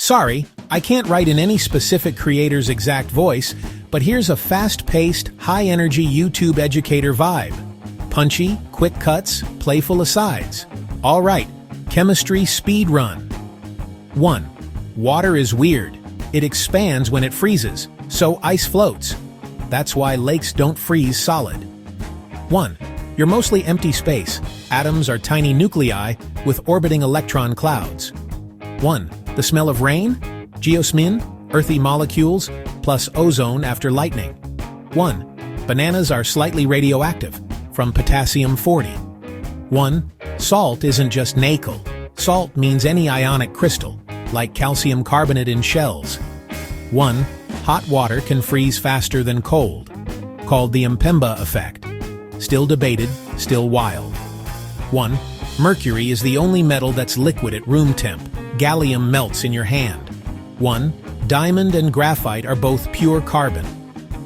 Sorry, I can't write in any specific creator's exact voice, but here's a fast-paced, high-energy YouTube educator vibe. Punchy, quick cuts, playful asides. All right, chemistry speed run. 1. Water is weird. It expands when it freezes, so ice floats. That's why lakes don't freeze solid. 1. You're mostly empty space. Atoms are tiny nuclei with orbiting electron clouds. 1. The smell of rain? Geosmin, earthy molecules, plus ozone after lightning. 1. Bananas are slightly radioactive, from potassium-40. 1. Salt isn't just NaCl. Salt means any ionic crystal, like calcium carbonate in shells. 1. Hot water can freeze faster than cold, called the Mpemba effect. Still debated, still wild. 1. Mercury is the only metal that's liquid at room temp. Gallium melts in your hand. 1. Diamond and graphite are both pure carbon.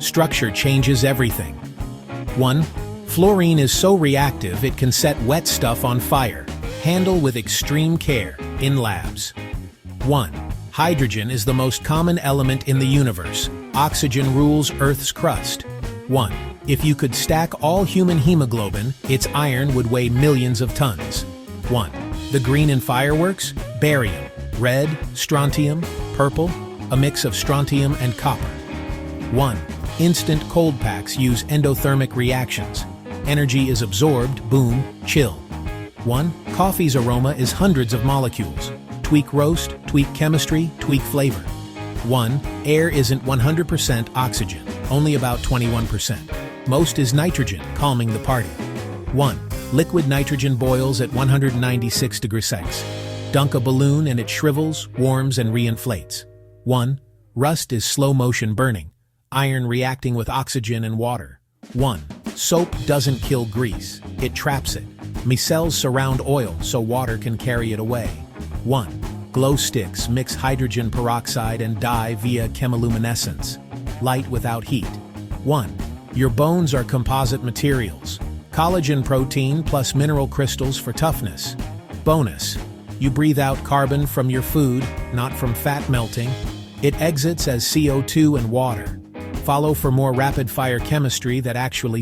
Structure changes everything. 1. Fluorine is so reactive it can set wet stuff on fire. Handle with extreme care in labs. 1. Hydrogen is the most common element in the universe. Oxygen rules Earth's crust. 1. If you could stack all human hemoglobin, its iron would weigh millions of tons. 1. The green in fireworks? Barium. Red, strontium, purple, a mix of strontium and copper. 1. Instant cold packs use endothermic reactions. Energy is absorbed, boom, chill. 1. Coffee's aroma is hundreds of molecules. Tweak roast, tweak chemistry, tweak flavor. 1. Air isn't 100% oxygen, only about 21%. Most is nitrogen, calming the party. 1. Liquid nitrogen boils at 196 degrees Celsius. Dunk a balloon and it shrivels, warms, and reinflates. 1. Rust is slow-motion burning, iron reacting with oxygen and water. 1. Soap doesn't kill grease, it traps it. Micelles surround oil so water can carry it away. 1. Glow sticks mix hydrogen peroxide and dye via chemiluminescence. Light without heat. 1. Your bones are composite materials. Collagen protein plus mineral crystals for toughness. Bonus. You breathe out carbon from your food, not from fat melting. It exits as CO2 and water. Follow for more rapid-fire chemistry that actually